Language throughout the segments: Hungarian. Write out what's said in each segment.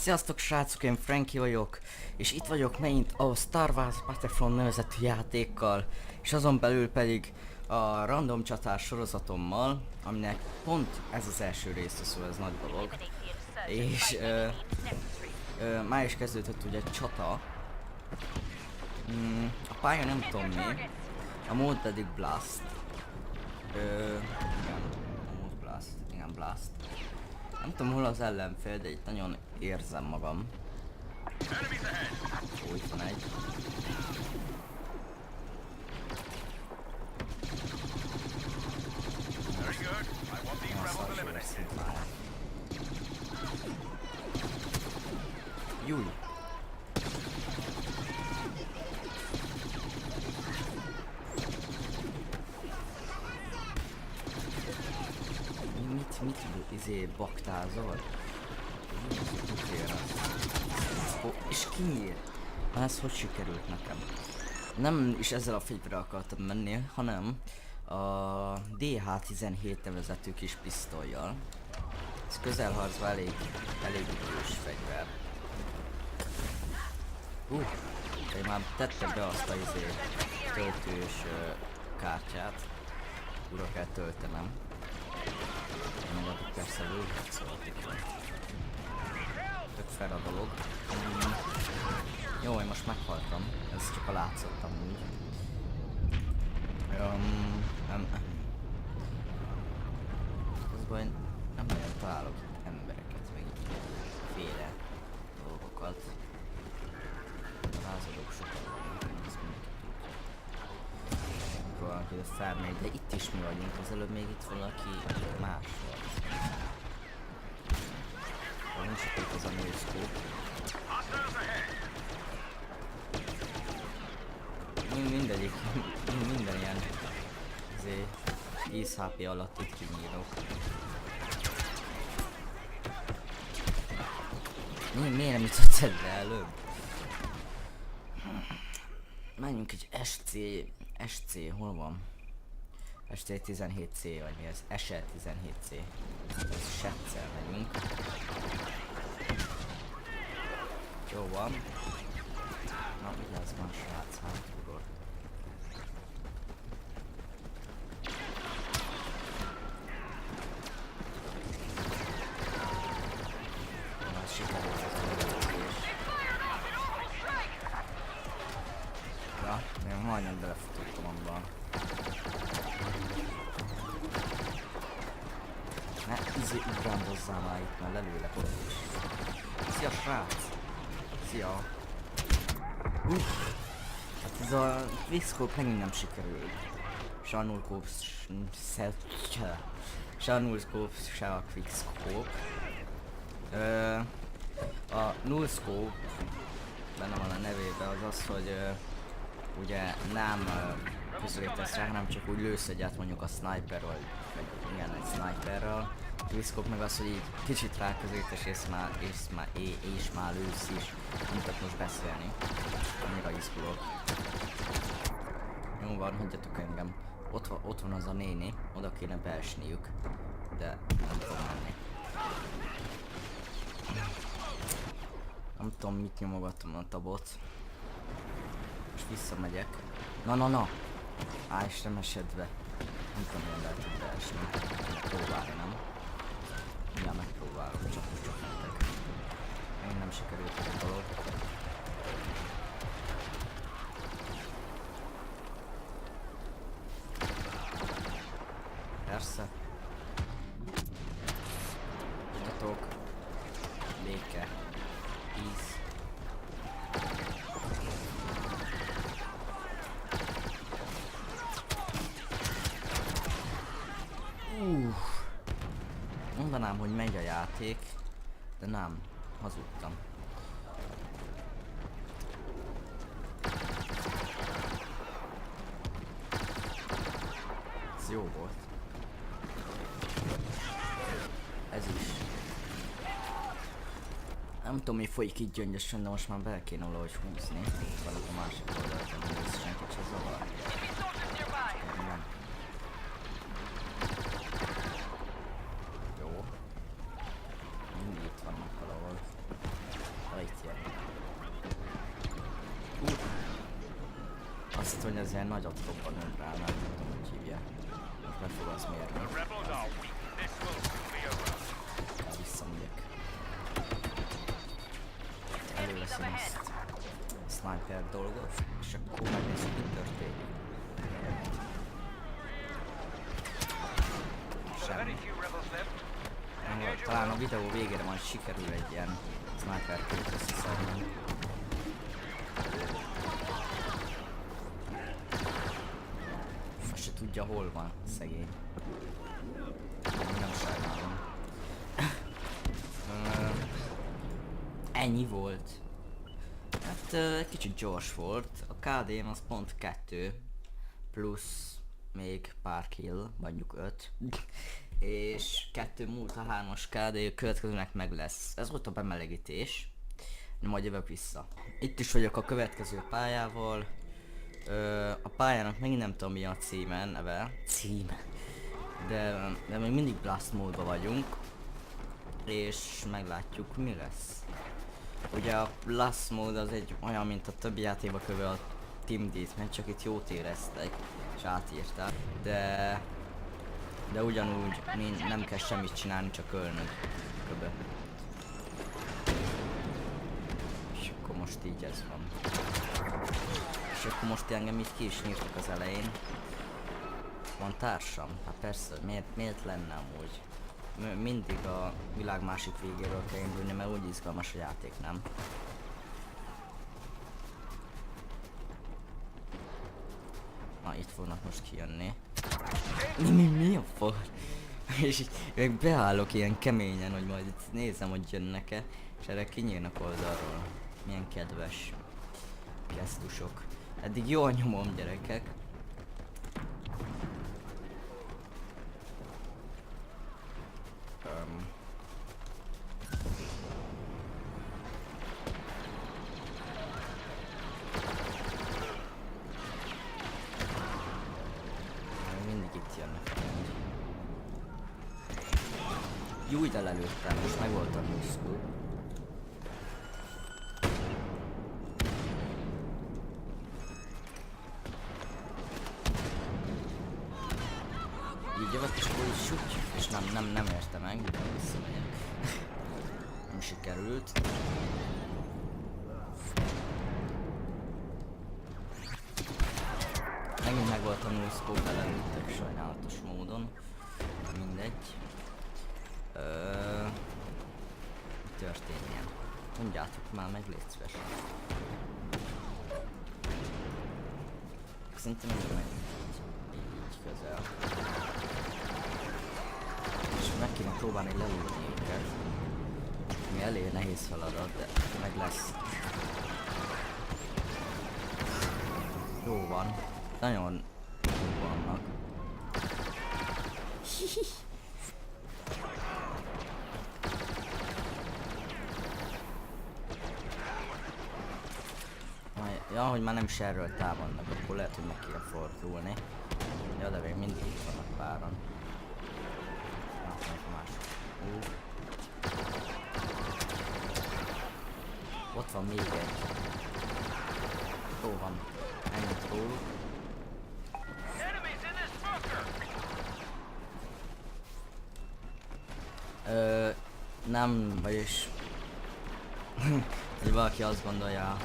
Sziasztok srácok, én Frankie vagyok, és itt vagyok megint a Star Wars Battlefront nevezetű játékkal, és azon belül pedig a random csatás sorozatommal, aminek pont ez az első része, szóval ez nagy dolog. És már is kezdődött ugye csata. A pálya nem tudom mi, a mód pedig Blast. Igen, a mód Blast, igen Blast. Nem tudom hol az ellenfél, de itt nagyon érzem magam. Ó, itt van egy. Júj! Mit baktázol? Ó, és kinyír? Ez hogy sikerült nekem? Nem is ezzel a fegyverrel akartam menni, hanem a DH-17 nevezetű kis pisztollyal. Ez közelharcban elég ütős fegyver. Én már tettem be azt a töltős kártyát. Újra kell töltenem. Meg addig persze lőhet szóltik. Tök fel a dolog. Jó, én most meghaltam. Ez csak a látszottam úgy. Közben nem nagyon találok itt embereket, meg így féle dolgokat. Lázadók sokat vannak, ezt mindenki tudja. Valaki felmegy, de itt is mi vagyunk, az előbb még itt valaki más volt. Nincs itt az a nőszkóp. Mindegyik, minden ilyen 10 HP alatt itt kinyírok. Miért nem jutott edre előbb? Menjünk egy SC, hol van? SC17C vagy mi ez? SE17C. Ez Setszel megyünk. Jó van. Na, vigyázz van srác, hátulról. Na, sikerült az előzés. Ja, én majdnem belefutottam abban. Ne, ugrandozzál már itt, mert lelőlek oda is. Szia srác! Szia! Hát ez a quickscope megint nem sikerült. Se a nullscope, se a quickscope. A nullscope benne van a nevében az, hogy ugye nem közelítesz rá, hanem csak úgy lősz egyet mondjuk a sniperről, vagy igen, egy sniperről. A quickscope meg az, hogy így kicsit ráközelítesz és már lősz is. Nem tudok most beszélni. Annyira izgulok. Jó van, hagyjatok engem. Ott van az a néni, oda kéne beesniük, de nem tudom menni. Nem tudom mit nyomogatom a tabot. Most visszamegyek. Na! Á, és nem esedve. Nem tudom, hogy lehet itt beesni. Próbálja, nem? Ja, megpróbálom, csak nektek. Még nem sikerült ez a dolog. Persze. Tudjatok. Béke. Peace. Mondanám, hogy megy a játék, de nem. Hazudtam. Ez jó volt. Ez is. Nem tudom mi folyik így gyöngyösen, de most már be kéne valahogy húzni. Valaki a másik oldalt, nem lesz senkit se zavar. Jó. Mindig itt vannak valahol. ezért nagyot robbanunk rá, nem tudom, hogy hívja. Most meg fogom azt mérni. Visszamegyek. Előveszem ezt a sniper dolgot, és akkor megnézzük, mi történik. Semmi. Talán a videó végére majd sikerül egy ilyen sniper kört összeszedni. Most se tudja, hol van, szegény. Nem sajnálom. Ennyi volt. Hát egy kicsit gyors volt. A KD-m az pont 2 plusz még pár kill, mondjuk 5. És 2 múlt a 3-as KD, következőnek meg lesz. Ez volt a bemelegítés. Majd jövök vissza. Itt is vagyok a következő pályával. A pályának megint nem tudom mi a címe, neve. De még mindig blast módban vagyunk. És meglátjuk, mi lesz. Ugye a blast mód az egy olyan, mint a többi játékban kb. A Team Deathmatch, csak itt jót éreztek és átírták. De ugyanúgy nem kell semmit csinálni, csak ölnöd kb. És akkor most így ez van. És akkor most engem így ki is nyírtak az elején. Van társam? Hát persze, miért lenne amúgy? Mindig a világ másik végéről kell indulni, mert úgy izgalmas a játék, nem? Na, itt fognak most kijönni. Mi a fasz? És így beállok ilyen keményen, hogy majd itt nézem, hogy jönnek-e, és erre kinyírnak oldalról. Milyen kedves gesztusok. Eddig jól nyomom, gyerekek. Mindig itt jönnek. Jó, ide lelőttem, most meg volt a muszkú. Így jövök, és akkor is süt, és nem érte meg, de visszamegyek. Nem sikerült. Megint meg volt a no-scope, elelőttek sajnálatos módon. Mindegy. Történjen. Mondjátok már meg, légy szíves. Szerintem nem megy így közel. És meg kéne próbálni lelőni őket. Mi elég nehéz feladat, de meg lesz. Jó van. Nagyon jó vannak. Ja, hogy már nem is erről támadnak, akkor lehet, hogy meg kéne fordulni. Ja, de még mindig itt vannak páran. Látnak mások. Ott van még egy. Jó van. Ennyit róluk. Nem, vagyis... hogy valaki azt gondolja,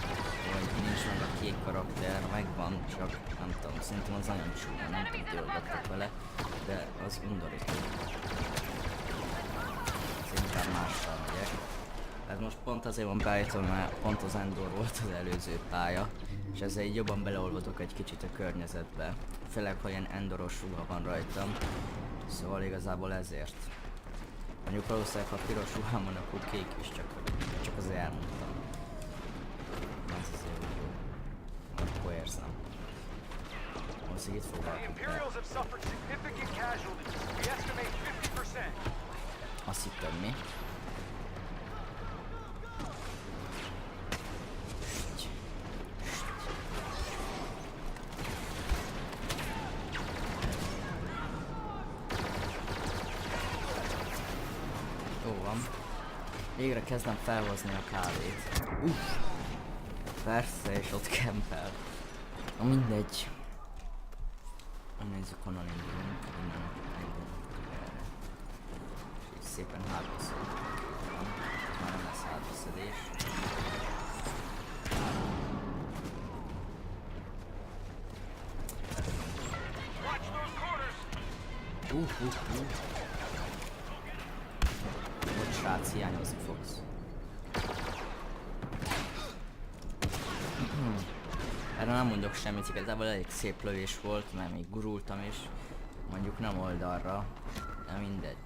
hogy nincs meg a kék karakter, megvan, csak nem tudom, szerintem az nagyon csúnya, nem tudom, győrgettek vele, de az undorító. Ez inkább mással megyek. Ez most pont azért van beállítva, mert pont az Endor volt az előző pálya, és ezzel így jobban beleolvadok egy kicsit a környezetbe. Főleg, ha ilyen Endoros ruha van rajtam, szóval igazából ezért. Mondjuk valószínűleg, ha piros ruhám van, akkor kék is, csak azért elmondtam. Ez azért úgy jó. Akkor érzem. Most itt foglalkozunk el. Azt hittem mi? Jó van. Végre kezdem felhozni a kávét. Persze, és ott kempel. Na mindegy. Nézzük, honnan indulunk. Innen indulunk erre. És így szépen hátbeszedünk. Már nem lesz hátbeszedés. Hogy srác, hiányozni fogsz. Erre nem mondok semmit, igazából elég szép lövés volt, mert még gurultam is. Mondjuk nem oldalra, de mindegy.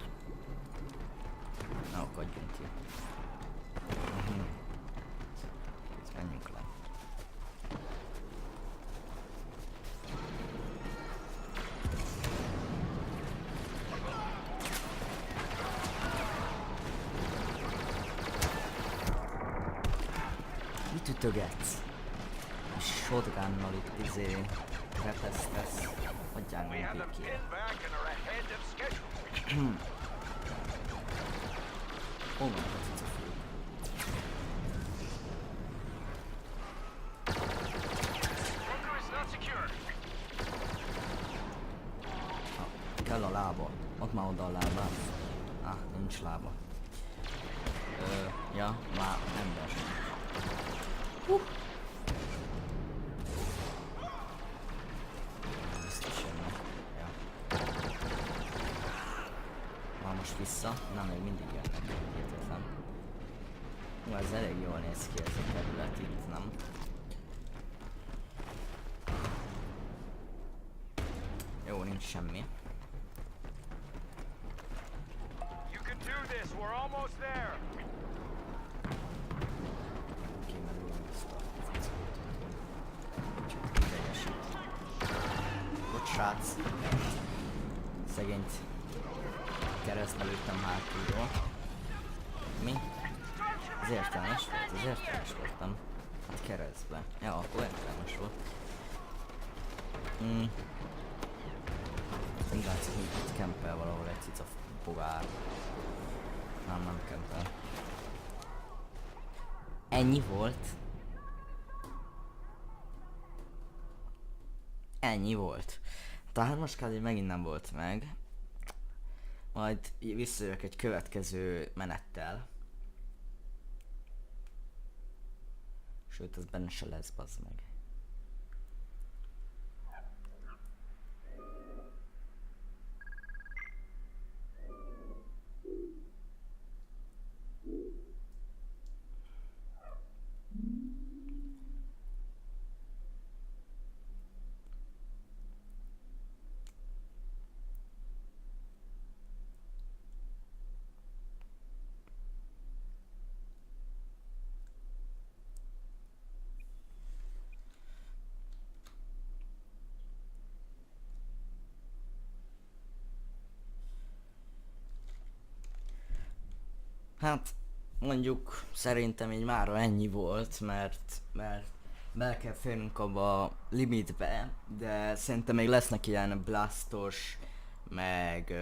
Ne akadjunk ki. Menjünk le. Mit ütögetsz? Shotgunnal itt repesztesz. Hagyjál meg békére. Honnan a cica fő? Kell a lába. Ott már oda a lába. Nincs lába. Ja, már ember sem. Most vissza, nem, még mindig jönnek, hihetetlen. Ez elég jól néz ki ez a terület itt, nem? Jó, nincs semmi. Ott srác. Szegényt keresztbe lőttem hátulról. Mi? Az értelmes volt, az értelmes voltam. Hát keresztbe. Ja, akkor értelmes volt. Úgy látszik, hogy itt kempel valahol egy cica bogár. Nem kempel. Ennyi volt? Ennyi volt. Tehát most kb. Megint nem volt meg. Majd visszajövök egy következő menettel. Sőt, az benne se lesz, bazd meg. Hát mondjuk szerintem így mára ennyi volt, mert be kell férnünk abba a limitbe, de szerintem még lesznek ilyen blastos, meg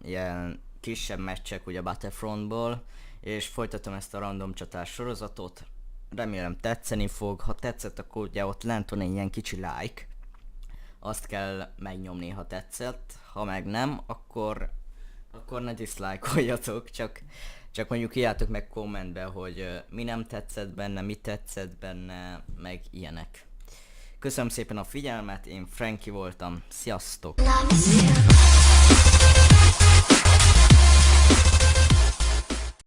ilyen kisebb meccsek ugye a Battlefrontból, és folytatom ezt a random csatás sorozatot. Remélem tetszeni fog, ha tetszett, akkor ugye ott lent van egy ilyen kicsi like, azt kell megnyomni, ha tetszett, ha meg nem, akkor ne dislike-oljatok, csak mondjuk írjátok meg kommentbe, hogy mi nem tetszett benne, mi tetszett benne, meg ilyenek. Köszönöm szépen a figyelmet, én Frankie voltam, sziasztok!